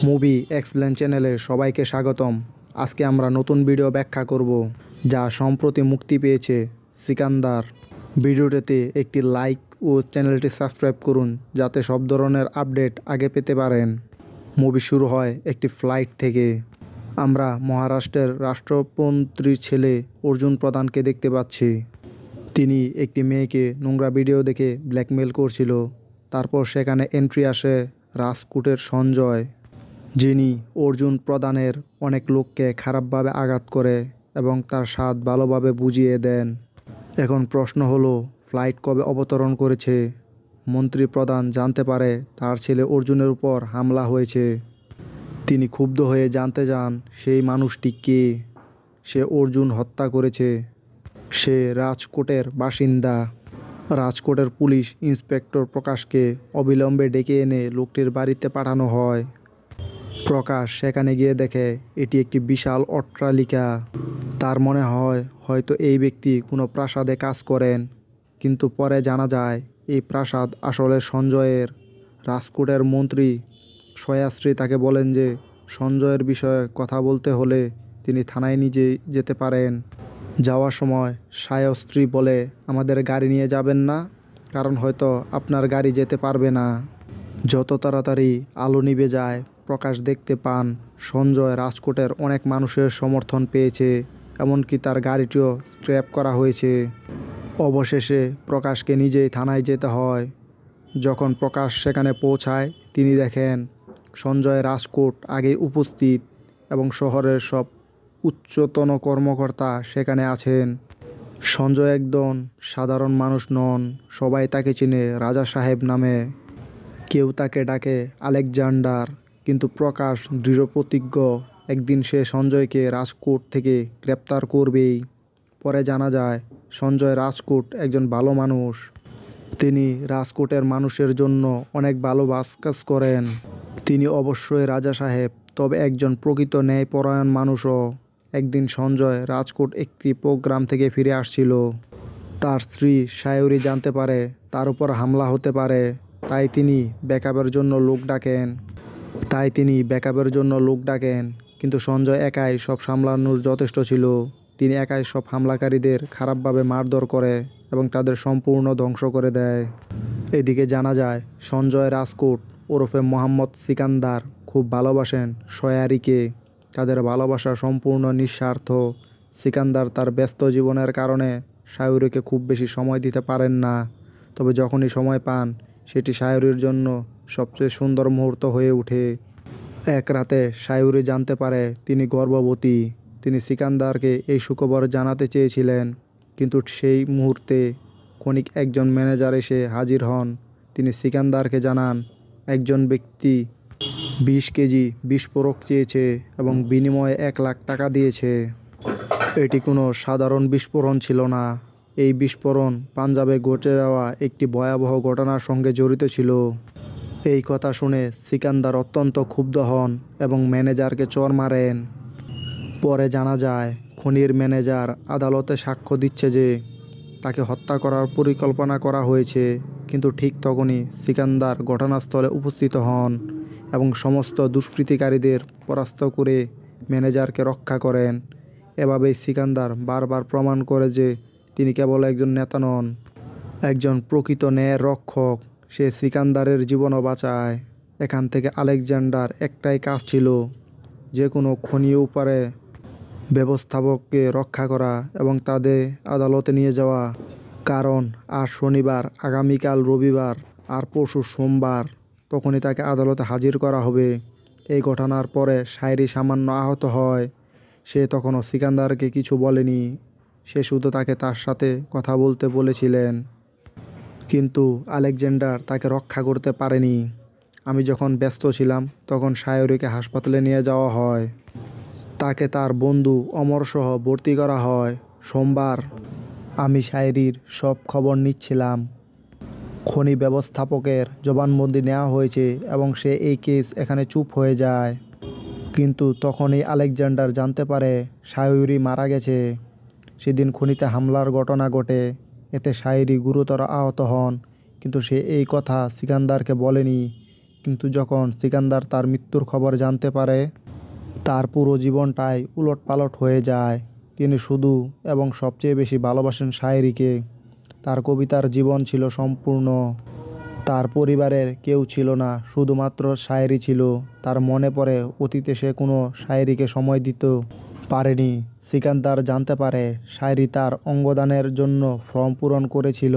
Movie explain চ্যানেলে সবাইকে স্বাগতম। আজকে আমরা নতুন ভিডিও ব্যাখ্যা করব যা সম্প্রতি মুক্তি পেয়েছে, সিকান্দার। ভিডিওটিতে একটি লাইক ও চ্যানেলটি সাবস্ক্রাইব করুন যাতে সব ধরনের আপডেট আগে পেতে পারেন। মুভি শুরু হয় একটি ফ্লাইট থেকে। আমরা মহারাষ্ট্রের রাষ্ট্রমন্ত্রীর ছেলে অর্জুন প্রধানকে দেখতে পাচ্ছি। তিনি একটি মেয়েকে নোংরা ভিডিও দেখে ব্ল্যাকমেল করছিল। তারপর সেখানে এন্ট্রি আসে রাজকোটের সঞ্জয়, যিনি অর্জুন প্রধানের অনেক লোককে খারাপভাবে আঘাত করে এবং তার স্বাদ ভালোভাবে বুঝিয়ে দেন। এখন প্রশ্ন হলো, ফ্লাইট কবে অবতরণ করেছে? মন্ত্রী প্রধান জানতে পারে তার ছেলে অর্জুনের উপর হামলা হয়েছে। তিনি ক্ষুব্ধ হয়ে জানতে চান সেই মানুষটি কে। সে অর্জুন হত্যা করেছে। সে রাজকোটের বাসিন্দা। রাজকোটের পুলিশ ইন্সপেক্টর প্রকাশকে অবিলম্বে ডেকে এনে লোকটির বাড়িতে পাঠানো হয়। প্রকাশ সেখানে গিয়ে দেখে এটি একটি বিশাল অট্টালিকা। তার মনে হয় হয়তো এই ব্যক্তি কোনো প্রাসাদে কাজ করেন, কিন্তু পরে জানা যায় এই প্রাসাদ আসলে সঞ্জয়ের। রাজকোটের মন্ত্রী সয়াশ্রী তাকে বলেন যে সঞ্জয়ের বিষয়ে কথা বলতে হলে তিনি থানায় নিজেই যেতে পারেন। যাওয়ার সময় সায়স্ত্রী বলে, আমাদের গাড়ি নিয়ে যাবেন না, কারণ হয়তো আপনার গাড়ি যেতে পারবে না। যত তাড়াতাড়ি আলো নিভে যায়, প্রকাশ দেখতে পান সঞ্জয় রাজকোটের অনেক মানুষের সমর্থন পেয়েছে, এমনকি তার গাড়িটিও স্ক্র্যাপ করা হয়েছে। অবশেষে প্রকাশকে নিজেই থানায় যেতে হয়। যখন প্রকাশ সেখানে পৌঁছায়, তিনি দেখেন সঞ্জয় রাজকোট আগেই উপস্থিত এবং শহরের সব উচ্চতন কর্মকর্তা সেখানে আছেন। সঞ্জয় একজন সাধারণ মানুষ নন, সবাই তাকে চিনে রাজা সাহেব নামে। কেউ তাকে ডাকে আলেকজান্ডার, কিন্তু প্রকাশ দৃঢ়প্রতিজ্ঞ একদিন সে সঞ্জয়কে রাজকোট থেকে গ্রেপ্তার করবেই। পরে জানা যায় সঞ্জয় রাজকোট একজন ভালো মানুষ। তিনি রাজকোটের মানুষের জন্য অনেক ভালো কাজ করেন। তিনি অবশ্যই রাজা সাহেব, তবে একজন প্রকৃত ন্যায়পরায়ণ মানুষও। একদিন সঞ্জয় রাজকোট একটি প্রোগ্রাম থেকে ফিরে আসছিল। তার স্ত্রী সায়রী জানতে পারে তার উপর হামলা হতে পারে, তাই তিনি ব্যাকআপের জন্য লোক ডাকেন। কিন্তু সঞ্জয় একাই সব সামলানোর যথেষ্ট ছিল। তিনি একাই সব হামলাকারীদের খারাপভাবে মারধর করে এবং তাদের সম্পূর্ণ ধ্বংস করে দেয়। এদিকে জানা যায় সঞ্জয় রাজকোট ওরফে মোহাম্মদ সিকান্দার খুব ভালোবাসেন সয়ারিকে। তাদের ভালোবাসা সম্পূর্ণ নিঃস্বার্থ। সিকান্দার তার ব্যস্ত জীবনের কারণে সায়রীকে খুব বেশি সময় দিতে পারেন না, তবে যখনই সময় পান সেটি সায়রীর জন্য সবচেয়ে সুন্দর মুহূর্ত হয়ে ওঠে। এক রাতে সায়রী জানতে পারে তিনি গর্ভবতী। তিনি সিকান্দারকে এই সুখবর জানাতে চেয়েছিলেন, কিন্তু সেই মুহূর্তে ক্ষণিক একজন ম্যানেজার এসে হাজির হন। তিনি সিকান্দারকে জানান একজন ব্যক্তি 20 কেজি বিস্ফোরক চেয়েছে এবং বিনিময়ে 1 লাখ টাকা দিয়েছে। এটি কোনো সাধারণ বিস্ফোরণ ছিল না। এই বিস্ফোরণ পাঞ্জাবে ঘটে যাওয়া একটি ভয়াবহ ঘটনার সঙ্গে জড়িত ছিল। এই কথা শুনে সিকান্দার অত্যন্ত ক্ষুব্ধ হন এবং ম্যানেজারকে চড় মারেন। পরে জানা যায় খনির ম্যানেজার আদালতে সাক্ষ্য দিচ্ছে যে তাকে হত্যা করার পরিকল্পনা করা হয়েছে, কিন্তু ঠিক তখনই সিকান্দার ঘটনাস্থলে উপস্থিত হন এবং সমস্ত দুষ্কৃতিকারীদের পরাস্ত করে ম্যানেজারকে রক্ষা করেন। এভাবেই সিকান্দার বারবার প্রমাণ করে যে তিনি কেবল একজন নেতা নন, একজন প্রকৃত ন্যায়ের রক্ষক। সে সিকান্দারের জীবনও বাঁচায়। এখান থেকে আলেকজান্ডার একটাই কাজ ছিল, যে কোনো খনি উপরে ব্যবস্থাপককে রক্ষা করা এবং তাদের আদালতে নিয়ে যাওয়া। কারণ আজ শনিবার, আগামীকাল রবিবার আর পরশু সোমবার, তখনই তাকে আদালতে হাজির করা হবে। এই ঘটনার পরে সায়রী সামান্য আহত হয়। সে তখনও সিকান্দারকে কিছু বলেনি, সে শুধু তাকে তার সাথে কথা বলতে বলেছিলেন। কিন্তু আলেকজান্ডার তাকে রক্ষা করতে পারেনি। আমি যখন ব্যস্ত ছিলাম তখন সায়রীকে হাসপাতালে নিয়ে যাওয়া হয়। তাকে তার বন্ধু অমর সহ ভর্তি করা হয়। সোমবার আমি সায়রীর সব খবর নিচ্ছিলাম। খনি ব্যবস্থাপকের জবানবন্দি নেওয়া হয়েছে এবং সে এই কেস এখানে চুপ হয়ে যায়। কিন্তু তখনই আলেকজান্ডার জানতে পারে সায়রী মারা গেছে। সেদিন খনিতে হামলার ঘটনা ঘটে, এতে সায়রী গুরুতর আহত হন, কিন্তু সে এই কথা সিকান্দারকে বলেনি। কিন্তু যখন সিকান্দার তার মৃত্যুর খবর জানতে পারে, তার পুরো জীবনটাই উলটপালট হয়ে যায়। তিনি শুধু এবং সবচেয়ে বেশি ভালোবাসেন শায়েরিকে। তার কবিতার জীবন ছিল সম্পূর্ণ। তার পরিবারের কেউ ছিল না, শুধুমাত্র শায়েরি ছিল। তার মনে পড়ে অতীতে সে কোনো শায়েরিকে সময় দিত পারেনি। সিকান্দার জানতে পারে শায়েরি তার অঙ্গদানের জন্য ফর্ম পূরণ করেছিল।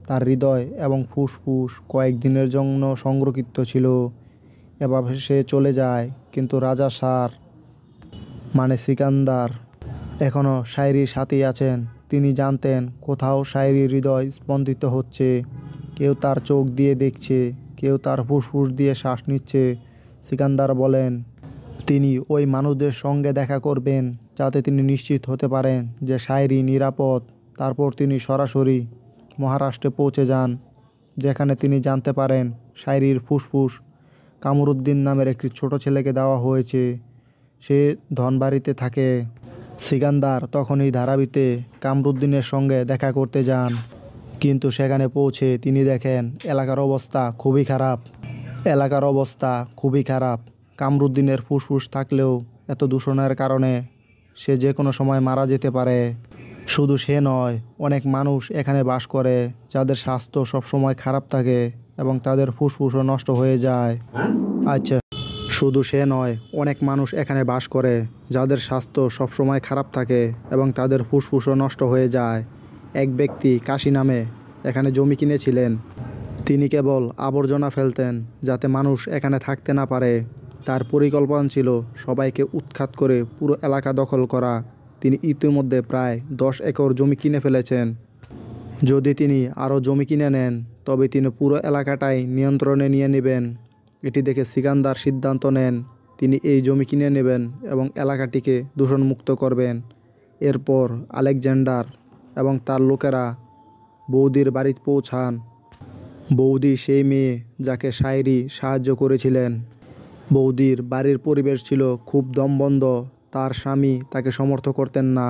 তার হৃদয় এবং ফুসফুস কয়েকদিনের জন্য সংরক্ষিত ছিল। এভাবে সে চলে যায়, কিন্তু রাজা স্যার মানে সিকান্দার এখনও শায়েরির সাথেই আছেন। তিনি জানতেন কোথাও শায়েরির হৃদয় স্পন্দিত হচ্ছে। কেউ তার চোখ দিয়ে দেখছে, কেউ তার ফুসফুস দিয়ে শ্বাস নিচ্ছে। সিকান্দার বলেন তিনি ওই মানুষদের সঙ্গে দেখা করবেন, যাতে তিনি নিশ্চিত হতে পারেন যে শায়েরি নিরাপদ। তারপর তিনি সরাসরি মহারাষ্ট্রে পৌঁছে যান, যেখানে তিনি জানতে পারেন শায়েরির ফুসফুস কামরুদ্দিন নামের একটি ছোট ছেলেকে দেওয়া হয়েছে। সে ধনবাড়িতে থাকে। সিকান্দার তখনই ধারাবিতে কামরুদ্দিনের সঙ্গে দেখা করতে যান, কিন্তু সেখানে পৌঁছে তিনি দেখেন এলাকার অবস্থা খুবই খারাপ। কামরুদ্দিনের ফুসফুস থাকলেও এত দূষণের কারণে সে যে কোনো সময় মারা যেতে পারে। শুধু সে নয়, অনেক মানুষ এখানে বাস করে যাদের স্বাস্থ্য সবসময় খারাপ থাকে এবং তাদের ফুসফুসও নষ্ট হয়ে যায়। শুধু সে নয়, অনেক মানুষ এখানে বাস করে যাদের স্বাস্থ্য সবসময় খারাপ থাকে এবং তাদের ফুসফুসও নষ্ট হয়ে যায়। এক ব্যক্তি কাশি নামে এখানে জমি কিনেছিলেন। তিনি কেবল আবর্জনা ফেলতেন যাতে মানুষ এখানে থাকতে না পারে। তার পরিকল্পনা ছিল সবাইকে উৎখাত করে পুরো এলাকা দখল করা। তিনি ইতিমধ্যে প্রায় 10 একর জমি কিনে ফেলেছেন। যদি তিনি আরও জমি কিনে নেন, তবে তিনি পুরো এলাকাটাই নিয়ন্ত্রণে নিয়ে নেবেন। এটি দেখে সিকান্দার সিদ্ধান্ত নেন তিনি এই জমি কিনে নেবেন এবং এলাকাটিকে দূষণমুক্ত করবেন। এরপর আলেকজান্ডার এবং তার লোকেরা বৌদির বাড়িতে পৌঁছান। বৌদি সেই মেয়ে যাকে শায়েরি সাহায্য করেছিলেন। বৌদির বাড়ির পরিবেশ ছিল খুব দমবন্ধ। তার স্বামী তাকে সমর্থন করতেন না,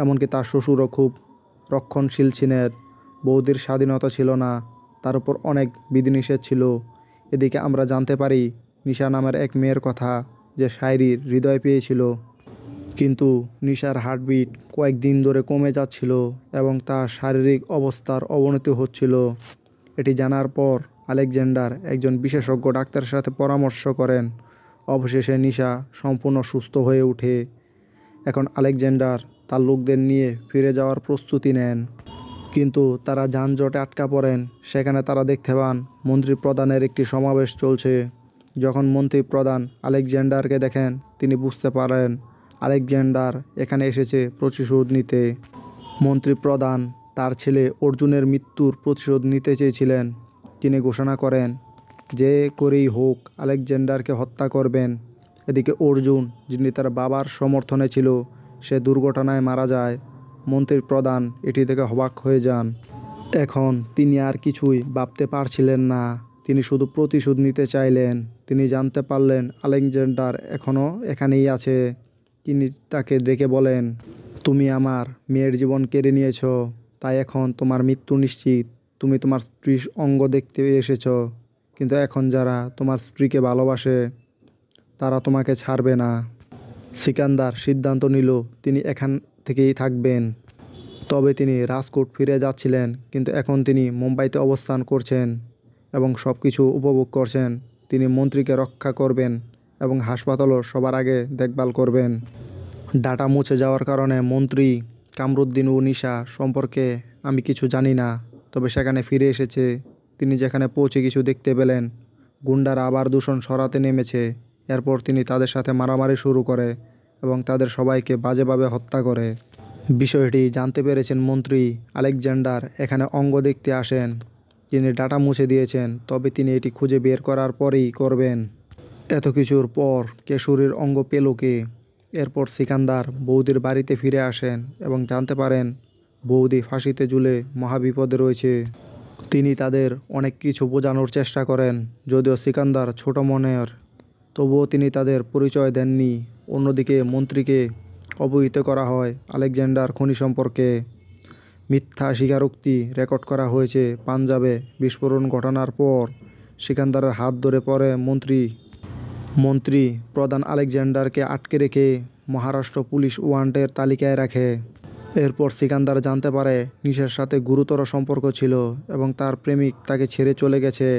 এমনকি তার শ্বশুরও খুব রক্ষণশীল ছিলেন। বৌদির স্বাধীনতা ছিল না, তার উপর অনেক বিধিনিষেধ ছিল। এদিকে আমরা জানতে পারি নিশা নামের এক মেয়ের কথা, যে শায়েরির হৃদয় পেয়েছিল। কিন্তু নিশার হার্টবিট কয়েকদিন ধরে কমে যাচ্ছিল এবং তার শারীরিক অবস্থার অবনতি হচ্ছিল। এটি জানার পর আলেকজান্ডার একজন বিশেষজ্ঞ ডাক্তারের সাথে পরামর্শ করেন। অবশেষে নিশা সম্পূর্ণ সুস্থ হয়ে ওঠে। এখন আলেকজান্ডার তার লোকদের নিয়ে ফিরে যাওয়ার প্রস্তুতি নেন, কিন্তু তারা যানজটে আটকা পড়েন। সেখানে তারা দেখতে পান মন্ত্রী প্রধানের একটি সমাবেশ চলছে। যখন মন্ত্রী প্রধান আলেকজান্ডারকে দেখেন, তিনি বুঝতে পারেন আলেকজান্ডার এখানে এসেছে প্রতিশোধ নিতে। মন্ত্রী প্রধান তার ছেলে অর্জুনের মৃত্যুর প্রতিশোধ নিতে চেয়েছিলেন। তিনি ঘোষণা করেন যে করেই হোক আলেকজান্ডারকে হত্যা করবেন। এদিকে অর্জুন, যিনি তার বাবার সমর্থনে ছিল, সে দুর্ঘটনায় মারা যায়। মন্ত্রী প্রধান এটি দেখে অবাক হয়ে যান। এখন তিনি আর কিছুই ভাবতে পারছিলেন না, তিনি শুধু প্রতিশোধ নিতে চাইলেন। তিনি জানতে পারলেন আলেকজান্ডার এখনও এখানেই আছে। তিনি তাকে ডেকে বলেন, তুমি আমার মেয়ের জীবন কেড়ে নিয়েছ, তাই এখন তোমার মৃত্যু নিশ্চিত। তুমি তোমার স্ত্রীর অঙ্গ দেখতে এসেছ, কিন্তু এখন যারা তোমার স্ত্রীকে ভালোবাসে তারা তোমাকে ছাড়বে না। সিকান্দার সিদ্ধান্ত নিল তিনি এখান থেকেই থাকবেন। তবে তিনি রাজকোট ফিরে যাচ্ছিলেন, কিন্তু এখন তিনি মুম্বাইতে অবস্থান করছেন এবং সব কিছু উপভোগ করছেন। তিনি মন্ত্রীকে রক্ষা করবেন এবং হাসপাতালও সবার আগে দেখভাল করবেন। ডাটা মুছে যাওয়ার কারণে মন্ত্রী কামরুদ্দিন ও নিশা সম্পর্কে আমি কিছু জানি না, তবে সেখানে ফিরে এসেছে। তিনি যেখানে পৌঁছে কিছু দেখতে পেলেন, গুন্ডারা আবার দূষণ সরাতে নেমেছে। এরপর তিনি তাদের সাথে মারামারি শুরু করে এবং তাদের সবাইকে বাজেভাবে হত্যা করে। বিষয়টি জানতে পেরেছেন মন্ত্রী আলেকজান্ডার এখানে অঙ্গ দেখতে আসেন। তিনি ডাটা মুছে দিয়েছেন, তবে তিনি এটি খুঁজে বের করার পরেই করবেন। এত কিছুর পর কেশরীর অঙ্গ পেল কে? এরপর সিকান্দার বৌদির বাড়িতে ফিরে আসেন এবং জানতে পারেন বৌদি ফাঁসিতে ঝুলে মহাবিপদে রয়েছে। তিনি তাদের অনেক কিছু বোঝানোর চেষ্টা করেন, যদিও সিকান্দার ছোট মনের, তবুও তিনি তাদের পরিচয় দেননি। অন্যদিকে মন্ত্রীকে অবহিত করা হয় আলেকজান্ডার খুনি সম্পর্কে। মিথ্যা স্বীকারোক্তি রেকর্ড করা হয়েছে পাঞ্জাবে বিস্ফোরণ ঘটনার পর। সিকান্দারের হাত ধরে পরে মন্ত্রী প্রধান আলেকজান্ডারকে আটকে রেখে মহারাষ্ট্র পুলিশ ওয়ান্টের তালিকায় রাখে। এরপর সিকান্দার জানতে পারে নিশার সাথে গুরুতর সম্পর্ক ছিল এবং তার প্রেমিক তাকে ছেড়ে চলে গেছে,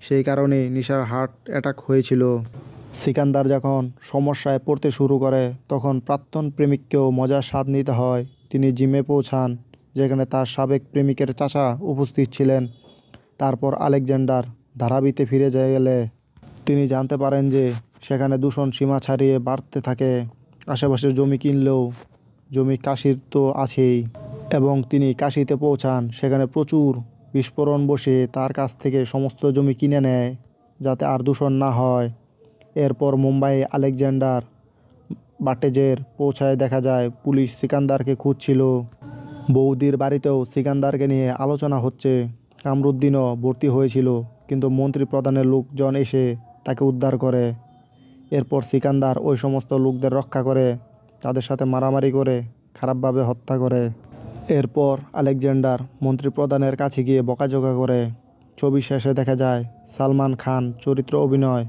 সেই কারণে নিশার হার্ট অ্যাটাক হয়েছিল। সিকান্দার যখন সমস্যায় পড়তে শুরু করে তখন প্রাক্তন প্রেমিককেও মজার স্বাদ নিতে হয়। তিনি জিমে পৌঁছান, যেখানে তার সাবেক প্রেমিকের চাচা উপস্থিত ছিলেন। তারপর আলেকজান্ডার ধারাবিতে ফিরে গেলে তিনি জানতে পারেন যে সেখানে দূষণ সীমা ছাড়িয়ে বাড়তে থাকে। আশেপাশের জমি কিনলেও জমি কাশির তো আছেই, এবং তিনি কাশিতে পৌঁছান। সেখানে প্রচুর বিস্ফোরণ বসে তার কাছ থেকে সমস্ত জমি কিনে নেয় যাতে আর দূষণ না হয়। এরপর মুম্বাইয়ে আলেকজান্ডার বাটেজের পৌঁছায় দেখা যায় পুলিশ সিকান্দারকে খুঁজছিল। বৌদির বাড়িতেও সিকান্দারকে নিয়ে আলোচনা হচ্ছে। কামরুদ্দিনও ভর্তি হয়েছিল, কিন্তু মন্ত্রী প্রধানের লোকজন এসে তাকে উদ্ধার করে। এরপর সিকান্দার ওই সমস্ত লোকদের রক্ষা করে, তাদের সাথে মারামারি করে খারাপভাবে হত্যা করে। এরপর আলেকজান্ডার মন্ত্রী প্রধানের কাছে গিয়ে বকাঝকা করে। ছবি শেষে দেখা যায় সালমান খান চরিত্র অভিনয়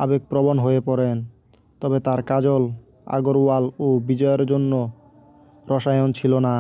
আবেগপ্রবণ হয়ে পড়েন, তবে তার কাজল আগরওয়াল ও বিজয়ের জন্য রসায়ন ছিল না।